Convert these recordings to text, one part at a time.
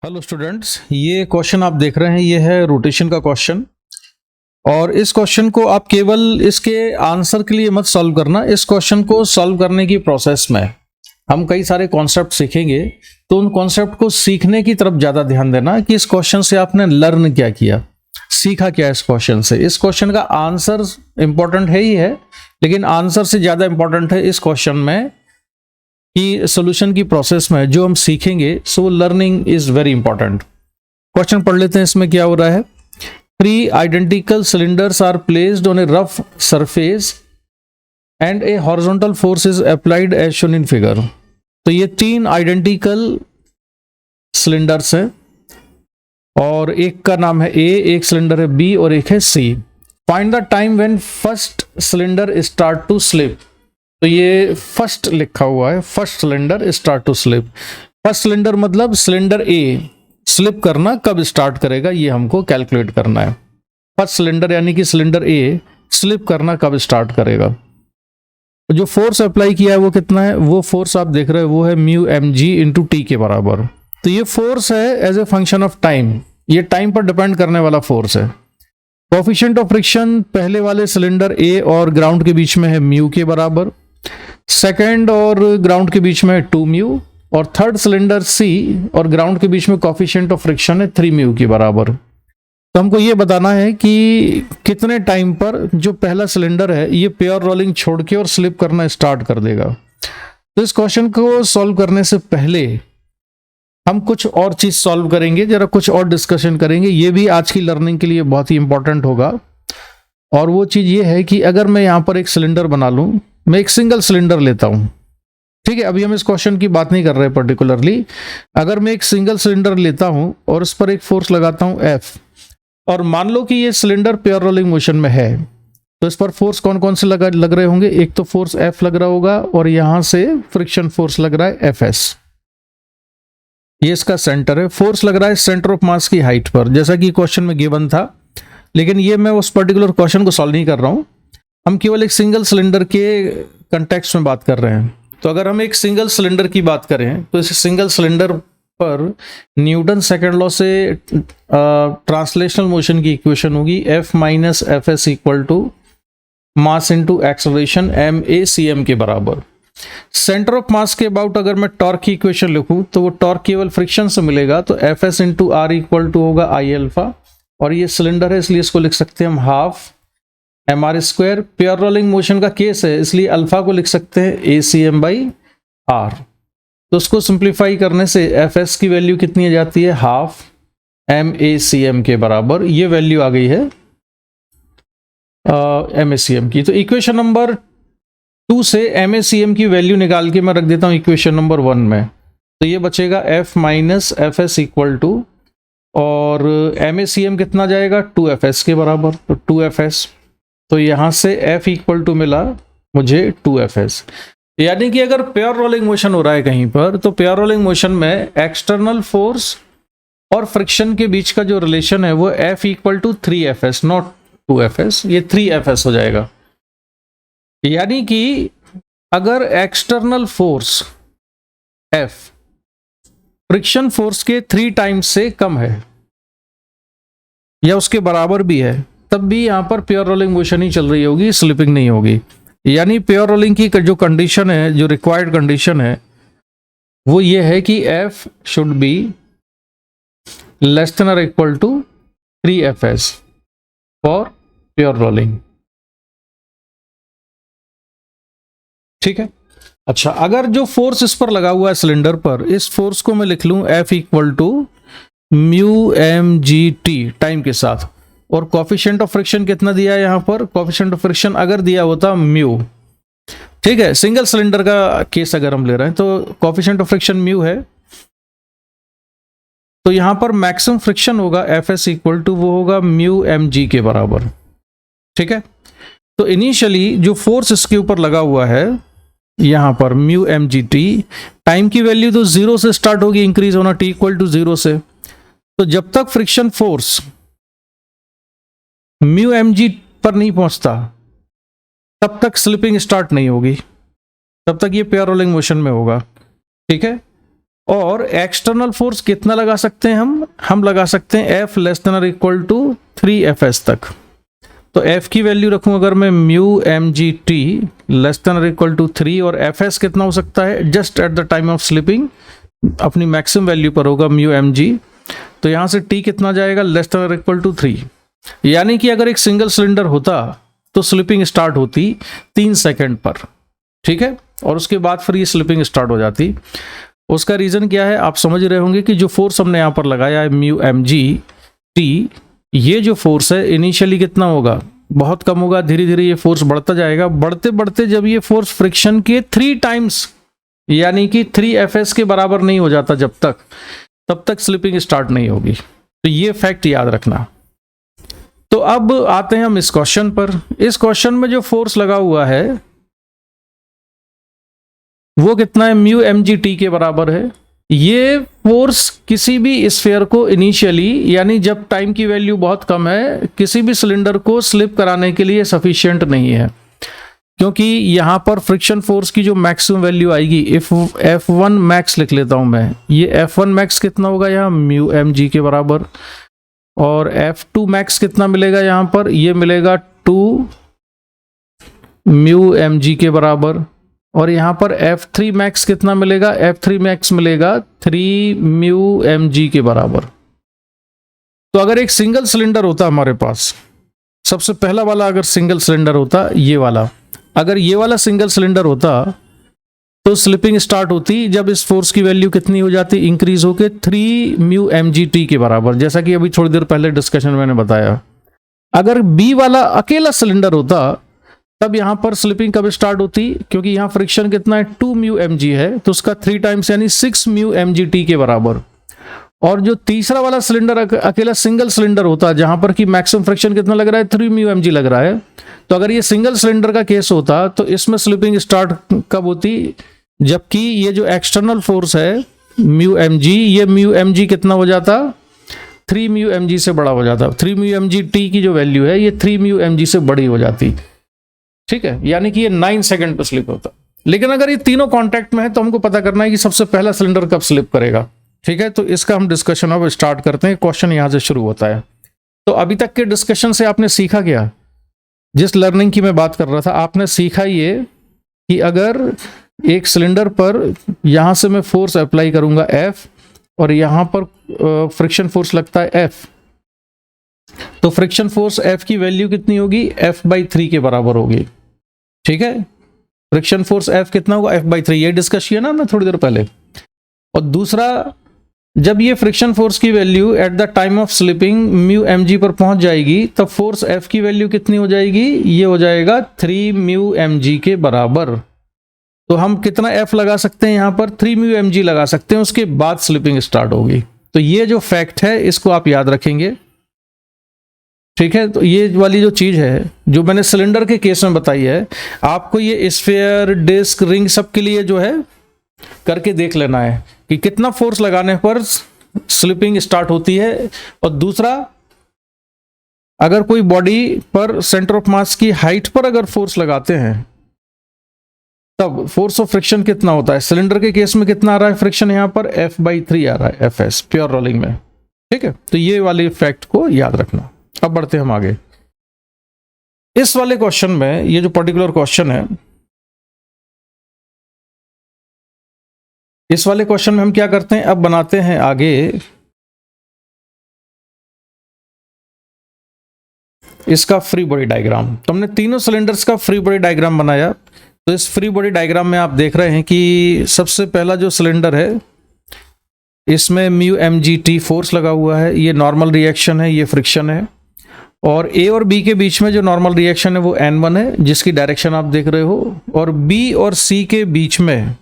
Hello students, ये question आप देख रहे हैं, ये है रोटेशन का क्वेश्चन। और इस क्वेश्चन को आप केवल इसके आंसर के लिए मत सॉल्व करना। इस क्वेश्चन को सॉल्व करने की प्रोसेस में हम कई सारे कॉन्सेप्ट सीखेंगे, तो उन कॉन्सेप्ट को सीखने की तरफ ज़्यादा ध्यान देना कि इस क्वेश्चन से आपने लर्न क्या किया, सीखा क्या इस क्वेश्चन से। इस क्वेश्चन का आंसर इंपॉर्टेंट है ही है, लेकिन आंसर से ज़्यादा इंपॉर्टेंट है इस क्वेश्चन में कि सॉल्यूशन की प्रोसेस में जो हम सीखेंगे, so learning is very important. Question पढ़ लेते हैं, इसमें क्या हो रहा है। 3 identical cylinders are placed on a rough surface and a horizontal force is applied as shown in figure. तो ये 3 आइडेंटिकल सिलेंडर्स हैं और एक का नाम है ए, एक सिलेंडर है बी और एक है C. Find the time when first cylinder start to slip. तो ये फर्स्ट लिखा हुआ है, first cylinder start to slip. First cylinder मतलब सिलेंडर ए स्लिप करना कब स्टार्ट करेगा, ये हमको कैलकुलेट करना है। फर्स्ट सिलेंडर यानी कि सिलेंडर ए स्लिप करना कब स्टार्ट करेगा। जो फोर्स अप्लाई किया है वो कितना है, वो फोर्स आप देख रहे हैं वो है mu M G into T के बराबर। तो ये फोर्स है as a function of time, ये टाइम पर डिपेंड करने वाला फोर्स है। कोफिशिएंट ऑफ फ्रिक्शन पहले वाले सिलेंडर ए और ग्राउंड के बीच में है म्यू के बराबर, सेकेंड और ग्राउंड के बीच में 2 म्यू, और थर्ड सिलेंडर सी और ग्राउंड के बीच में कोफिशिएंट ऑफ फ्रिक्शन है 3 म्यू के बराबर। तो हमको ये बताना है कि कितने टाइम पर जो पहला सिलेंडर है ये प्योर रोलिंग छोड़ के और स्लिप करना स्टार्ट कर देगा। तो इस क्वेश्चन को सॉल्व करने से पहले हम कुछ और चीज सॉल्व करेंगे, जरा कुछ और डिस्कशन करेंगे। ये भी आज की लर्निंग के लिए बहुत ही इंपॉर्टेंट होगा। और वो चीज ये है कि अगर मैं यहाँ पर एक सिलेंडर बना लूं, मैं एक सिंगल सिलेंडर लेता हूं, ठीक है, अभी हम इस क्वेश्चन की बात नहीं कर रहे पर्टिकुलरली। अगर मैं एक सिंगल सिलेंडर लेता हूं और उस पर एक फोर्स लगाता हूं F, और मान लो कि ये सिलेंडर प्योर रोलिंग मोशन में है, तो इस पर फोर्स कौन कौन से लग रहे होंगे। एक तो फोर्स F लग रहा होगा और यहां से फ्रिक्शन फोर्स लग रहा है Fs, ये इसका सेंटर है। फोर्स लग रहा है सेंटर ऑफ मास की हाइट पर, जैसा कि क्वेश्चन में गिवन था, लेकिन ये मैं उस पर्टिकुलर क्वेश्चन को सॉल्व नहीं कर रहा हूं। हम केवल एक सिंगल सिलेंडर के कंटेक्स्ट में बात कर रहे हैं। तो अगर हम एक सिंगल सिलेंडर की बात करें तो इस सिंगल सिलेंडर पर न्यूटन सेकंड लॉ से ट्रांसलेशनल मोशन की इक्वेशन होगी F minus F S equal to mass into acceleration M A C M के बराबर। सेंटर ऑफ मास के अबाउट अगर मैं टॉर्क की इक्वेशन लिखूं तो वो टॉर्क केवल फ्रिक्शन से मिलेगा, तो F S into R equal to होगा आई अल्फा, और ये सिलेंडर है इसलिए इसको लिख सकते हैं हम half M R square. Pure rolling motion का केस है इसलिए अल्फा को लिख सकते हैं A C M by R. तो उसको सिंप्लीफाई करने से एफ एस की वैल्यू कितनी आ जाती है, half M A C M के बराबर। ये वैल्यू आ गई है एम ए सी एम की। तो इक्वेशन नंबर 2 से एम ए सी एम की वैल्यू निकाल के मैं रख देता हूं इक्वेशन नंबर 1 में। तो ये बचेगा F minus F S equal to, और एम ए सी एम कितना जाएगा 2 एफ एस के बराबर, तो 2 एफ एस। तो यहां से F इक्वल टू मिला मुझे 2Fs। यानी कि अगर प्योर रोलिंग मोशन हो रहा है कहीं पर, तो प्योर रोलिंग मोशन में एक्सटर्नल फोर्स और फ्रिक्शन के बीच का जो रिलेशन है वो F equal to 3Fs, not 2Fs, ये 3Fs हो जाएगा। यानी कि अगर external force F friction force के 3 टाइम्स से कम है या उसके बराबर भी है, तब भी यहां पर प्योर रोलिंग मोशन ही चल रही होगी, स्लिपिंग नहीं होगी। यानी प्योर रोलिंग की जो कंडीशन है, जो रिक्वायर्ड कंडीशन है, वो ये है कि F should be less than और equal to 3Fs for pure rolling. ठीक है। अच्छा, अगर जो फोर्स इस पर लगा हुआ है सिलेंडर पर, इस फोर्स को मैं लिख लूं F equal to mu M G T time के साथ, और कोफिशिएंट ऑफ फ्रिक्शन कितना दिया है यहां पर, कोफिशिएंट ऑफ फ्रिक्शन अगर दिया होता म्यू, ठीक है, सिंगल सिलेंडर का केस अगर हम ले रहे हैं तो कोफिशिएंट ऑफ फ्रिक्शन म्यू है, तो यहां पर मैक्सिमम फ्रिक्शन होगा एफ एस इक्वल टू वो होगा म्यू एम जी के बराबर। ठीक है। तो इनिशियली जो फोर्स इसके ऊपर लगा हुआ है यहां पर mu M G T, time की वैल्यू तो 0 से स्टार्ट होगी, इंक्रीज होना टी इक्वल टू 0 से। तो जब तक friction force mu M G पर नहीं पहुंचता तब तक स्लिपिंग स्टार्ट नहीं होगी, तब तक ये प्योर रोलिंग मोशन में होगा। ठीक है। और एक्सटर्नल फोर्स कितना लगा सकते हैं हम लगा सकते हैं F लेस देन और इक्वल टू 3Fs तक। तो F की वैल्यू रखूं अगर मैं mu M G T less than और इक्वल टू 3, और Fs कितना हो सकता है just at the time of slipping अपनी मैक्सिमम वैल्यू पर होगा म्यू एम जी। तो यहाँ से T कितना जाएगा लेस देन और इक्वल टू 3। यानी कि अगर एक सिंगल सिलेंडर होता तो स्लिपिंग स्टार्ट होती 3 सेकंड पर, ठीक है, और उसके बाद फिर ये स्लिपिंग स्टार्ट हो जाती। उसका रीज़न क्या है आप समझ रहे होंगे कि जो फोर्स हमने यहाँ पर लगाया है म्यू एम जी टी, ये जो फोर्स है इनिशियली कितना होगा, बहुत कम होगा, धीरे धीरे ये फोर्स बढ़ता जाएगा। बढ़ते बढ़ते जब ये फोर्स फ्रिक्शन के 3 टाइम्स यानी कि 3Fs के बराबर नहीं हो जाता तब तक स्लिपिंग स्टार्ट नहीं होगी। तो ये फैक्ट याद रखना। तो अब आते हैं हम इस क्वेश्चन पर। इस क्वेश्चन में जो फोर्स लगा हुआ है वो कितना है, म्यू एम जी टी के बराबर है। ये फोर्स किसी भी स्फीयर को इनिशियली यानी जब टाइम की वैल्यू बहुत कम है किसी भी सिलेंडर को स्लिप कराने के लिए सफिशिएंट नहीं है, क्योंकि यहां पर फ्रिक्शन फोर्स की जो मैक्सिमम वैल्यू आएगी, इफ F1 मैक्स लिख लेता हूं मैं, ये F1 मैक्स कितना होगा यहाँ म्यू एम जी के बराबर, और F2 मैक्स कितना मिलेगा यहाँ पर, ये मिलेगा 2 म्यू एम जी के बराबर, और यहाँ पर F3 मैक्स कितना मिलेगा, F3 मैक्स मिलेगा 3 म्यू एम जी के बराबर। तो अगर एक सिंगल सिलेंडर होता हमारे पास, सबसे पहला वाला अगर सिंगल सिलेंडर होता ये वाला, अगर ये वाला सिंगल सिलेंडर होता तो स्लिपिंग स्टार्ट होती जब इस फोर्स की वैल्यू कितनी हो जाती, इंक्रीज होके 3 म्यू एम जी टी के बराबर, जैसा कि अभी थोड़ी देर पहले डिस्कशन में मैंने बताया। अगर बी वाला अकेला सिलेंडर होता तब यहां पर स्लिपिंग कब स्टार्ट होती, क्योंकि यहां फ्रिक्शन कितना है 2 म्यू एम जी है, तो उसका 3 टाइम्स यानी 6 म्यू एम जी टी के बराबर। और जो तीसरा वाला सिलेंडर अकेला सिंगल सिलेंडर होता जहां पर कि मैक्सिमम फ्रिक्शन कितना लग रहा है 3 म्यू एम जी लग रहा है, तो अगर ये सिंगल सिलेंडर का केस होता तो इसमें स्लिपिंग स्टार्ट कब होती, जबकि ये जो एक्सटर्नल फोर्स है म्यू एम जी, ये म्यू एम जी कितना हो जाता 3 म्यू एम जी से बड़ा हो जाता। 3 म्यू एम जी टी की जो वैल्यू है ये 3 म्यू एम जी से बड़ी हो जाती, ठीक है, यानी कि ये 9 सेकंड पर स्लिप होता। लेकिन अगर ये तीनों कांटेक्ट में है तो हमको पता करना है कि सबसे पहला सिलेंडर कब स्लिप करेगा, ठीक है। तो इसका हम डिस्कशन अब स्टार्ट करते हैं। क्वेश्चन यहां से शुरू होता है। तो अभी तक के डिस्कशन से आपने सीखा क्या, जिस लर्निंग की मैं बात कर रहा था, आपने सीखा ये कि अगर एक सिलेंडर पर यहां से मैं फोर्स अप्लाई करूंगा F और यहां पर फ्रिक्शन फोर्स लगता है F, तो फ्रिक्शन फोर्स F की वैल्यू कितनी होगी, F/3 के बराबर होगी, ठीक है। फ्रिक्शन फोर्स F कितना होगा, F/3, ये डिस्कस किया ना मैं थोड़ी देर पहले। और दूसरा, जब ये फ्रिक्शन फोर्स की value at the time of slipping mu M G पर पहुंच जाएगी तब फोर्स F की वैल्यू कितनी हो जाएगी, ये हो जाएगा 3 म्यू एम जी के बराबर। तो हम कितना F लगा सकते हैं यहाँ पर, 3 म्यू एम जी लगा सकते हैं, उसके बाद स्लिपिंग स्टार्ट होगी। तो ये जो फैक्ट है इसको आप याद रखेंगे, ठीक है। तो ये वाली जो चीज है जो मैंने सिलेंडर के केस में बताई है, आपको ये स्फीयर डिस्क रिंग सब के लिए जो है करके देख लेना है कि कितना फोर्स लगाने पर स्लिपिंग स्टार्ट होती है। और दूसरा, अगर कोई बॉडी पर सेंटर ऑफ मास की हाइट पर अगर फोर्स लगाते हैं तब फोर्स ऑफ फ्रिक्शन कितना होता है। सिलेंडर के केस में कितना आ रहा है फ्रिक्शन, यहां पर F/3 आ रहा है, Fs प्योर रोलिंग में, ठीक है। तो ये वाले फैक्ट को याद रखना। अब बढ़ते हैं हम आगे। इस वाले क्वेश्चन में, ये जो पर्टिकुलर क्वेश्चन है, इस वाले क्वेश्चन में हम क्या करते हैं, अब बनाते हैं आगे इसका फ्री बॉडी डायग्राम। तो हमने तीनों सिलेंडर्स का फ्री बॉडी डायग्राम बनाया। तो इस फ्री बॉडी डायग्राम में आप देख रहे हैं कि सबसे पहला जो सिलेंडर है इसमें mu M G T force लगा हुआ है, ये नॉर्मल रिएक्शन है, ये फ्रिक्शन है। और ए और बी के बीच में जो नॉर्मल रिएक्शन है वो N1 है, जिसकी डायरेक्शन आप देख रहे हो। और बी और सी के बीच में,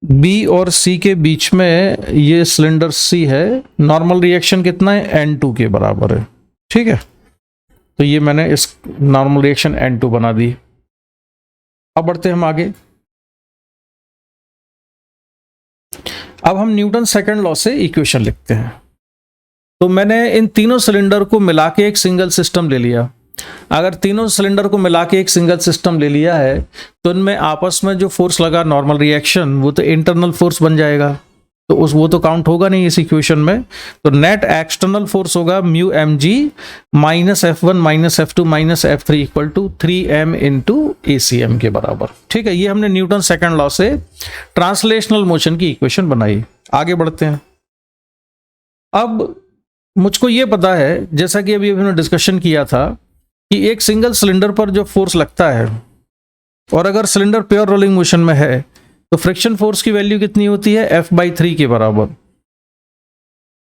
बी और सी के बीच में ये सिलेंडर सी है, नॉर्मल रिएक्शन कितना है, N2 के बराबर है, ठीक है। तो ये मैंने इस नॉर्मल रिएक्शन N2 बना दी। अब बढ़ते हैं हम आगे। अब हम न्यूटन सेकंड लॉ से इक्वेशन लिखते हैं। तो मैंने इन तीनों सिलेंडर को मिला के एक सिंगल सिस्टम ले लिया। अगर तीनों सिलेंडर को मिला के एक सिंगल सिस्टम ले लिया है तो इनमें आपस में जो फोर्स लगा नॉर्मल रिएक्शन वो तो इंटरनल फोर्स बन जाएगा, तो वो तो काउंट होगा नहीं इस इक्वेशन में। तो नेट एक्सटर्नल फोर्स होगा mu M G minus F1 minus F2 minus F3 equal to 3m into ACM के बराबर। ठीक है, ये हमने न्यूटन सेकंड लॉ से ट्रांसलेशनल मोशन की इक्वेशन बनाई। आगे बढ़ते हैं। अब मुझको ये पता है, जैसा कि अभी हमने डिस्कशन किया था, कि एक सिंगल सिलेंडर पर जो फोर्स लगता है और अगर सिलेंडर प्योर रोलिंग मोशन में है तो फ्रिक्शन फोर्स की वैल्यू कितनी होती है, F/3 के बराबर।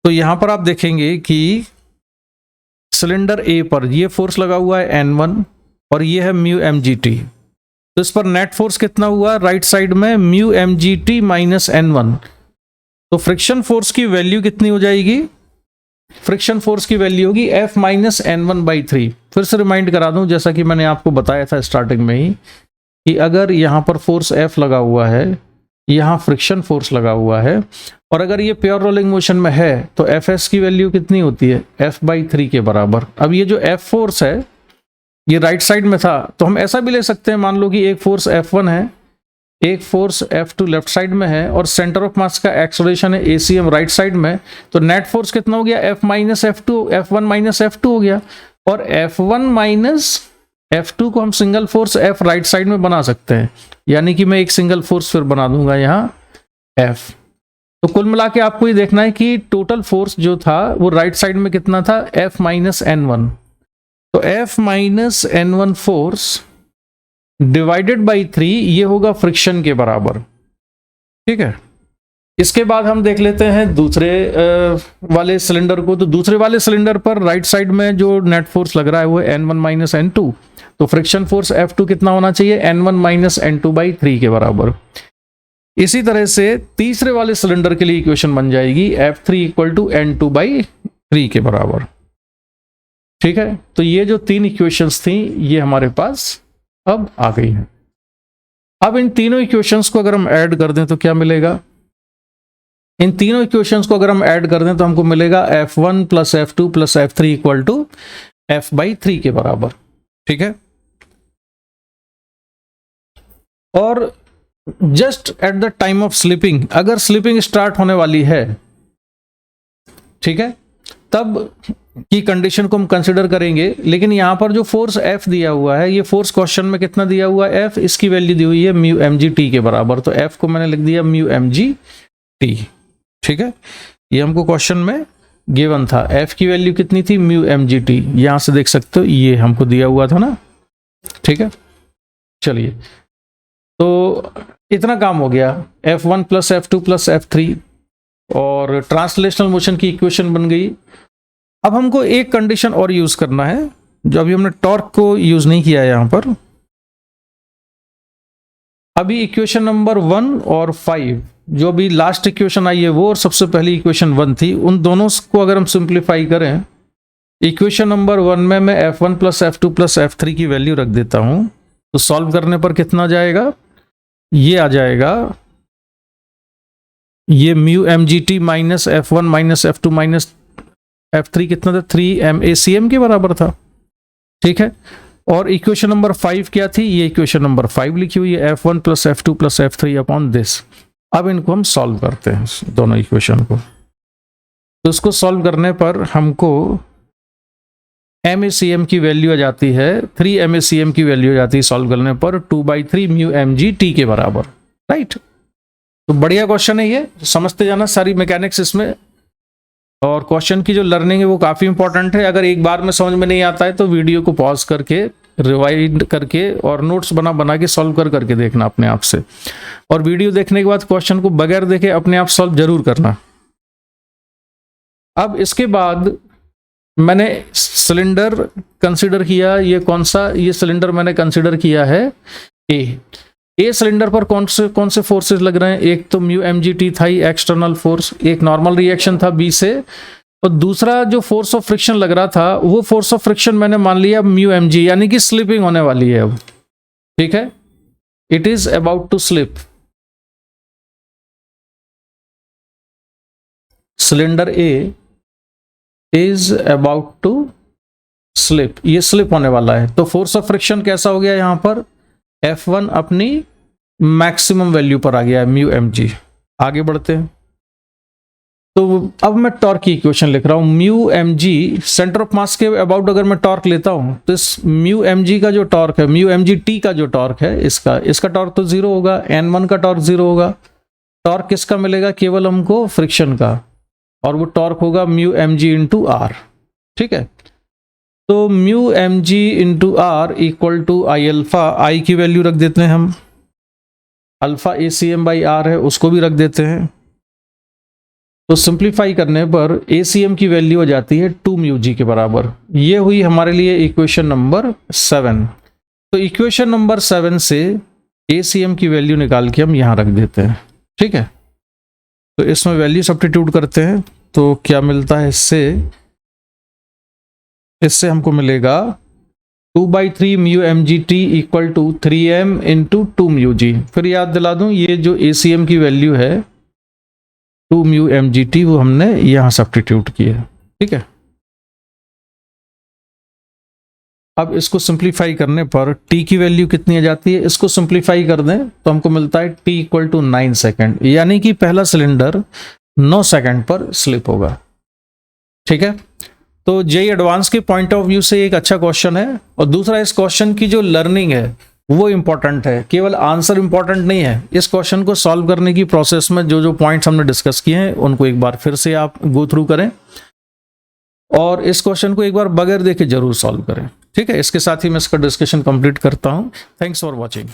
तो यहां पर आप देखेंगे कि सिलेंडर ए पर ये फोर्स लगा हुआ है N1 और ये है म्यू mgt, तो इस पर नेट फोर्स कितना हुआ राइट साइड में, म्यू mgt माइनस N1। तो फ्रिक्शन फोर्स की वैल्यू कितनी हो जाएगी, फ्रिक्शन फोर्स की वैल्यू होगी F माइनस N1/3। फिर से रिमाइंड करा दूं, जैसा कि मैंने आपको बताया था स्टार्टिंग में ही, कि अगर यहां पर फोर्स F लगा हुआ है, यहां फ्रिक्शन फोर्स लगा हुआ है, और अगर ये प्योर रोलिंग मोशन में है तो Fs की वैल्यू कितनी होती है, F/3 के बराबर। अब ये जो F फोर्स है ये राइट साइड में था, तो हम ऐसा भी ले सकते हैं, मान लो कि एक फोर्स F1 है, एक फोर्स F2 लेफ्ट साइड में है और सेंटर ऑफ मास का एक्सेलरेशन है ACM राइट साइड में, तो नेट फोर्स कितना हो गया, F minus F1 minus F2 हो गया। और F1 माइनस F2 को हम single force F right side में बना सकते हैं, यानी कि मैं एक सिंगल फोर्स फिर बना दूंगा यहाँ F। तो कुल मिला के आपको ये देखना है कि टोटल फोर्स जो था वो राइट साइड में कितना था, F माइनस N1। तो F minus N1 force divided by 3 ये होगा फ्रिक्शन के बराबर। ठीक है, इसके बाद हम देख लेते हैं दूसरे वाले सिलेंडर को। तो दूसरे वाले सिलेंडर पर राइट साइड में जो नेट फोर्स लग रहा है वो है N1 माइनस N2, तो फ्रिक्शन फोर्स F2 कितना होना चाहिए, N1 माइनस N2/3 के बराबर। इसी तरह से तीसरे वाले सिलेंडर के लिए इक्वेशन बन जाएगी F3 इक्वल टू N2/3 के बराबर। ठीक है, तो ये जो तीन इक्वेशंस थी ये हमारे पास अब आ गई है। अब इन तीनों इक्वेशंस को अगर हम ऐड कर दें तो क्या मिलेगा, इन तीनों इक्वेशंस को अगर हम ऐड कर दें तो हमको मिलेगा F1 plus F2 plus F3 equal to F/3 के बराबर। ठीक है, और just at the time of sleeping, अगर स्लीपिंग स्टार्ट होने वाली है, ठीक है, तब की कंडीशन को हम कंसिडर करेंगे। लेकिन यहां पर जो फोर्स F दिया हुआ है, ये फोर्स क्वेश्चन में कितना दिया हुआ है F, इसकी वैल्यू दी हुई है म्यू mgt के बराबर, तो F को मैंने लिख दिया म्यू mgt। ठीक है, ये हमको क्वेश्चन में गिवन था, F की वैल्यू कितनी थी, म्यू mgt, यहां से देख सकते हो ये हमको दिया हुआ था ना। ठीक है, चलिए, तो इतना काम हो गया, F1 plus F2 plus F3 और ट्रांसलेशनल मोशन की इक्वेशन बन गई। अब हमको एक कंडीशन और यूज करना है, जो अभी हमने टॉर्क को यूज नहीं किया है यहां पर। अभी इक्वेशन नंबर 1 और 5, जो अभी लास्ट इक्वेशन आई है वो, और सबसे पहली इक्वेशन 1 थी, उन दोनों को अगर हम सिंप्लीफाई करें, इक्वेशन नंबर 1 में मैं F1 plus F2 plus F3 की वैल्यू रख देता हूं, तो सॉल्व करने पर कितना जाएगा, ये आ जाएगा, ये mu mgt minus F1 minus F2 minus F3 कितना था, 3m ACM के बराबर था। ठीक है, और इक्वेशन नंबर 5 क्या थी, ये इक्वेशन नंबर 5 लिखी हुई है, F1 plus F2 plus F3 upon this. अब इनको हम सॉल्व करते हैं दोनों इक्वेशन को, तो इसको सॉल्व करने पर हमको MACM की वैल्यू आ जाती है, 3 MACM की वैल्यू आ जाती है सॉल्व करने पर 2/3 म्यू mgt के बराबर। राइट, तो बढ़िया क्वेश्चन है ये, समझते जाना सारी मैकेनिक्स इसमें, और क्वेश्चन की जो लर्निंग है वो काफ़ी इंपॉर्टेंट है। अगर एक बार में समझ में नहीं आता है तो वीडियो को पॉज करके रिवाइंड करके और नोट्स बना बना के सॉल्व करके देखना अपने आप से, और वीडियो देखने के बाद क्वेश्चन को बगैर देखे अपने आप सॉल्व जरूर करना। अब इसके बाद मैंने सिलेंडर कंसिडर किया, ये कौन सा, ये सिलेंडर मैंने कंसिडर किया है ए सिलेंडर पर कौन से फोर्सेस लग रहे हैं, एक तो म्यू mgt था ही एक्सटर्नल फोर्स, एक नॉर्मल रिएक्शन था B से, और दूसरा जो फोर्स ऑफ फ्रिक्शन लग रहा था वो फोर्स ऑफ फ्रिक्शन मैंने मान लिया म्यू mg, यानी कि स्लिपिंग होने वाली है अब। ठीक है, it is about to slip. Cylinder A is about to slip, ये स्लिप होने वाला है। तो फोर्स ऑफ फ्रिक्शन कैसा हो गया यहाँ पर, F1 अपनी मैक्सिमम वैल्यू पर आ गया है म्यू एम जी। आगे बढ़ते हैं। तो अब मैं टॉर्क की इक्वेशन लिख रहा हूं, mu M G centre of mass के अबाउट अगर मैं टॉर्क लेता हूं तो इस म्यू एम जी का जो टॉर्क है, म्यू एम जी टी का जो टॉर्क है, इसका टॉर्क तो जीरो होगा, N1 का टॉर्क जीरो होगा। टॉर्क किसका मिलेगा, केवल हमको फ्रिक्शन का, और वो टॉर्क होगा mu M G into R. ठीक है, तो mu M G into R equal to I alpha, I की वैल्यू रख देते हैं हम, alpha A C M by R है उसको भी रख देते हैं। तो सिंप्लीफाई करने पर ACM की वैल्यू हो जाती है 2 म्यू जी के बराबर। ये हुई हमारे लिए इक्वेशन नंबर 7। तो इक्वेशन नंबर 7 से ACM की वैल्यू निकाल के हम यहाँ रख देते हैं। ठीक है, तो इसमें वैल्यू सब्स्टिट्यूट करते हैं तो क्या मिलता है, इससे हमको मिलेगा 2/3 mu M G T equal to 3m into 2 mu G. फिर याद दिला दूं, ये जो ACM की वैल्यू है 2 म्यू एम जी टी, वो हमने यहां सब्स्टिट्यूट किया। ठीक है, अब इसको सिंप्लीफाई करने पर t की वैल्यू कितनी आ जाती है, इसको सिंप्लीफाई कर दें तो हमको मिलता है t इक्वल टू 9 सेकेंड, यानी कि पहला सिलेंडर 9 सेकेंड पर स्लिप होगा। ठीक है, तो जेईई एडवांस के पॉइंट ऑफ व्यू से एक अच्छा क्वेश्चन है, और दूसरा इस क्वेश्चन की जो लर्निंग है वो इंपॉर्टेंट है, केवल आंसर इंपॉर्टेंट नहीं है। इस क्वेश्चन को सॉल्व करने की प्रोसेस में जो जो पॉइंट्स हमने डिस्कस किए हैं उनको एक बार फिर से आप गो थ्रू करें, और इस क्वेश्चन को एक बार बगैर देखे जरूर सॉल्व करें। ठीक है, इसके साथ ही मैं इसका डिस्कशन कंप्लीट करता हूं। Thanks for watching.